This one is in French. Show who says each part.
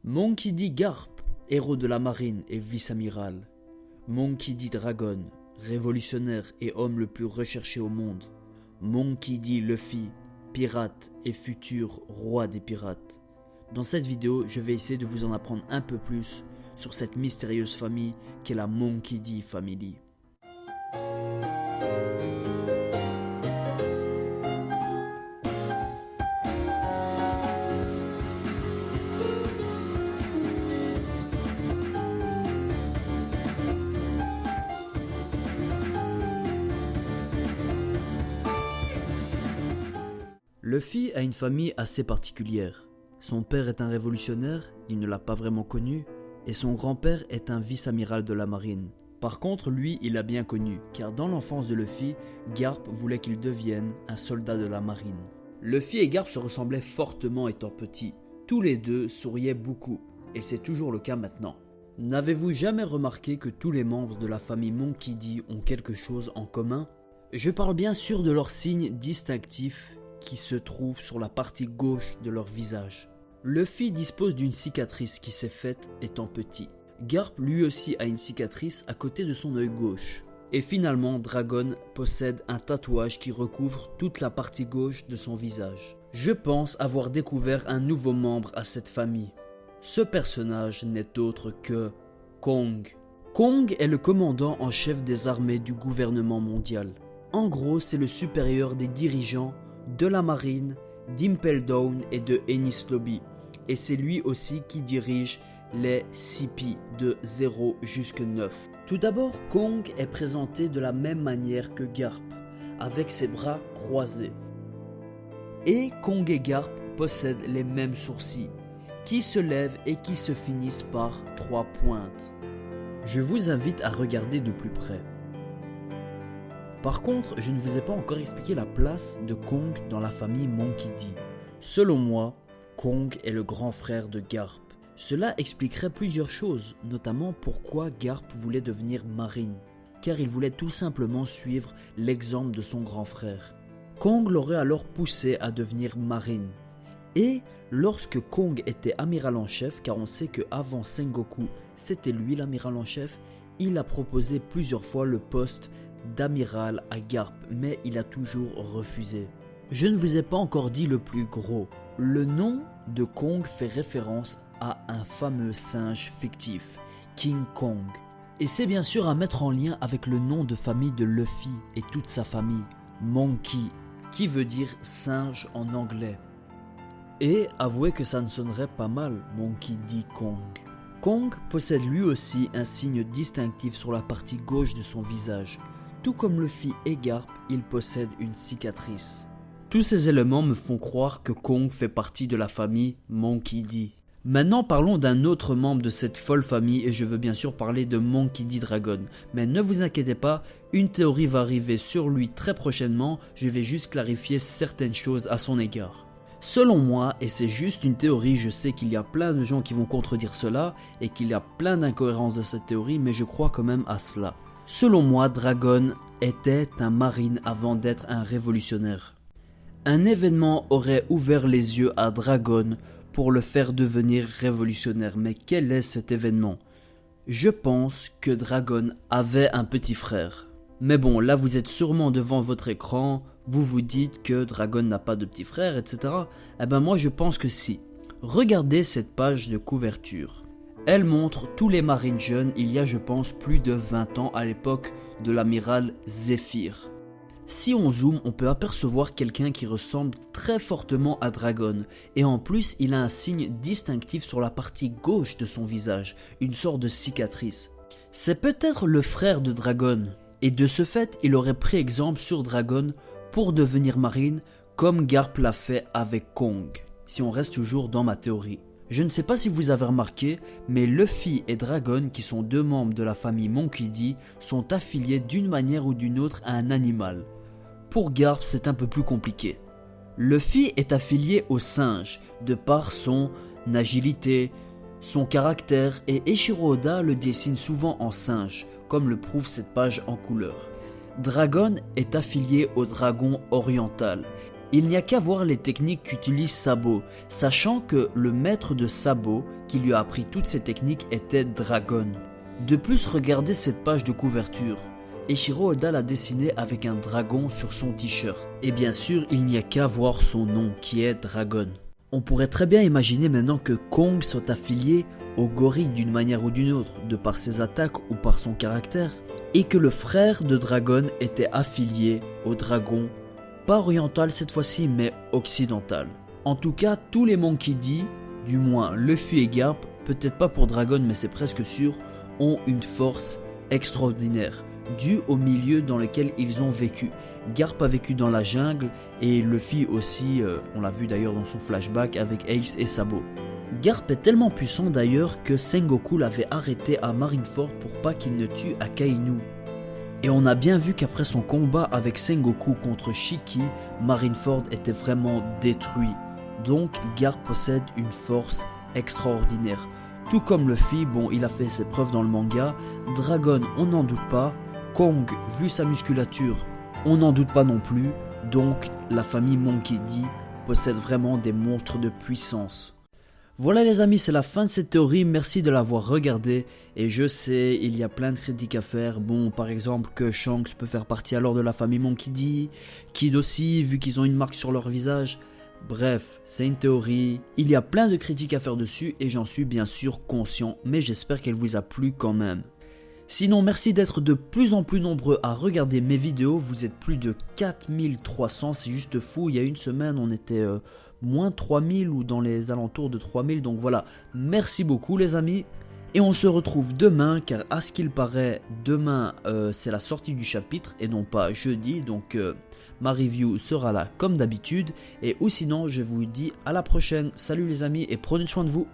Speaker 1: Monkey D. Garp, héros de la marine et vice-amiral. Monkey D. Dragon, révolutionnaire et homme le plus recherché au monde. Monkey D. Luffy, pirate et futur roi des pirates. Dans cette vidéo, je vais essayer de vous en apprendre un peu plus sur cette mystérieuse famille qu'est la Monkey D. Family. Luffy a une famille assez particulière. Son père est un révolutionnaire, il ne l'a pas vraiment connu, et son grand-père est un vice-amiral de la marine. Par contre, lui, il l'a bien connu, car dans l'enfance de Luffy, Garp voulait qu'il devienne un soldat de la marine. Luffy et Garp se ressemblaient fortement étant petits. Tous les deux souriaient beaucoup, et c'est toujours le cas maintenant. N'avez-vous jamais remarqué que tous les membres de la famille Monkey D ont quelque chose en commun? Je parle bien sûr de leurs signes distinctifs qui se trouve sur la partie gauche de leur visage. Luffy dispose d'une cicatrice qui s'est faite étant petit. Garp lui aussi a une cicatrice à côté de son œil gauche. Et finalement, Dragon possède un tatouage qui recouvre toute la partie gauche de son visage. Je pense avoir découvert un nouveau membre à cette famille. Ce personnage n'est autre que Kong. Kong est le commandant en chef des armées du gouvernement mondial. En gros, c'est le supérieur des dirigeants de la marine, d'Impel Down et de Enies Lobby. Et c'est lui aussi qui dirige les CP de 0 jusqu'à 9. Tout d'abord, Kong est présenté de la même manière que Garp, avec ses bras croisés. Et Kong et Garp possèdent les mêmes sourcils, qui se lèvent et qui se finissent par 3 pointes. Je vous invite à regarder de plus près. Par contre, je ne vous ai pas encore expliqué la place de Kong dans la famille Monkey D. Selon moi, Kong est le grand frère de Garp. Cela expliquerait plusieurs choses, notamment pourquoi Garp voulait devenir marine, car il voulait tout simplement suivre l'exemple de son grand frère. Kong l'aurait alors poussé à devenir marine. Et lorsque Kong était amiral en chef, car on sait qu'avant Sengoku, c'était lui l'amiral en chef, il a proposé plusieurs fois le poste d'amiral à Garp, mais il a toujours refusé. Je ne vous ai pas encore dit le plus gros. Le nom de Kong fait référence à un fameux singe fictif, King Kong. Et c'est bien sûr à mettre en lien avec le nom de famille de Luffy et toute sa famille, Monkey, qui veut dire singe en anglais. Et avouez que ça ne sonnerait pas mal, Monkey D. Kong. Kong possède lui aussi un signe distinctif sur la partie gauche de son visage. Tout comme Luffy et Garp, il possède une cicatrice. Tous ces éléments me font croire que Kong fait partie de la famille Monkey D. Maintenant parlons d'un autre membre de cette folle famille et je veux bien sûr parler de Monkey D. Dragon. Mais ne vous inquiétez pas, une théorie va arriver sur lui très prochainement, je vais juste clarifier certaines choses à son égard. Selon moi, et c'est juste une théorie, je sais qu'il y a plein de gens qui vont contredire cela et qu'il y a plein d'incohérences de cette théorie, mais je crois quand même à cela. Selon moi, Dragon était un marine avant d'être un révolutionnaire. Un événement aurait ouvert les yeux à Dragon pour le faire devenir révolutionnaire. Mais quel est cet événement? Je pense que Dragon avait un petit frère. Mais bon, là vous êtes sûrement devant votre écran, vous vous dites que Dragon n'a pas de petit frère, etc. Eh ben moi je pense que si. Regardez cette page de couverture. Elle montre tous les marines jeunes il y a je pense plus de 20 ans à l'époque de l'amiral Zephyr. Si on zoome, on peut apercevoir quelqu'un qui ressemble très fortement à Dragon et en plus il a un signe distinctif sur la partie gauche de son visage, une sorte de cicatrice. C'est peut-être le frère de Dragon et de ce fait il aurait pris exemple sur Dragon pour devenir marine comme Garp l'a fait avec Kong, si on reste toujours dans ma théorie. Je ne sais pas si vous avez remarqué, mais Luffy et Dragon, qui sont deux membres de la famille Monkey D, sont affiliés d'une manière ou d'une autre à un animal. Pour Garp, c'est un peu plus compliqué. Luffy est affilié au singe, de par son agilité, son caractère, et Eiichiro Oda le dessine souvent en singe, comme le prouve cette page en couleur. Dragon est affilié au dragon oriental, Il n'y a qu'à voir les techniques qu'utilise Sabo, sachant que le maître de Sabo, qui lui a appris toutes ces techniques, était Dragon. De plus, regardez cette page de couverture. Eiichiro Oda l'a dessiné avec un dragon sur son t-shirt. Et bien sûr, il n'y a qu'à voir son nom, qui est Dragon. On pourrait très bien imaginer maintenant que Kong soit affilié au gorille d'une manière ou d'une autre, de par ses attaques ou par son caractère, et que le frère de Dragon était affilié au dragon, pas oriental cette fois-ci, mais occidental. En tout cas, tous les Monkey D, du moins Luffy et Garp, peut-être pas pour Dragon mais c'est presque sûr, ont une force extraordinaire, due au milieu dans lequel ils ont vécu. Garp a vécu dans la jungle et Luffy aussi, on l'a vu d'ailleurs dans son flashback avec Ace et Sabo. Garp est tellement puissant d'ailleurs que Sengoku l'avait arrêté à Marineford pour pas qu'il ne tue Akainu. Et on a bien vu qu'après son combat avec Sengoku contre Shiki, Marineford était vraiment détruit. Donc Garp possède une force extraordinaire. Tout comme Luffy, bon il a fait ses preuves dans le manga, Dragon on n'en doute pas, Kong vu sa musculature on n'en doute pas non plus, donc la famille Monkey D possède vraiment des monstres de puissance. Voilà les amis, c'est la fin de cette théorie, merci de l'avoir regardée. Et je sais, il y a plein de critiques à faire. Bon, par exemple que Shanks peut faire partie alors de la famille Monkey D, Kid aussi, vu qu'ils ont une marque sur leur visage. Bref, c'est une théorie, il y a plein de critiques à faire dessus et j'en suis bien sûr conscient, mais j'espère qu'elle vous a plu quand même. Sinon, merci d'être de plus en plus nombreux à regarder mes vidéos, vous êtes plus de 4300, c'est juste fou, il y a une semaine on était... moins 3000 ou dans les alentours de 3000, donc voilà, merci beaucoup les amis, et on se retrouve demain, car à ce qu'il paraît, demain c'est la sortie du chapitre, et non pas jeudi, donc ma review sera là comme d'habitude, et ou sinon je vous dis à la prochaine, salut les amis, et prenez soin de vous.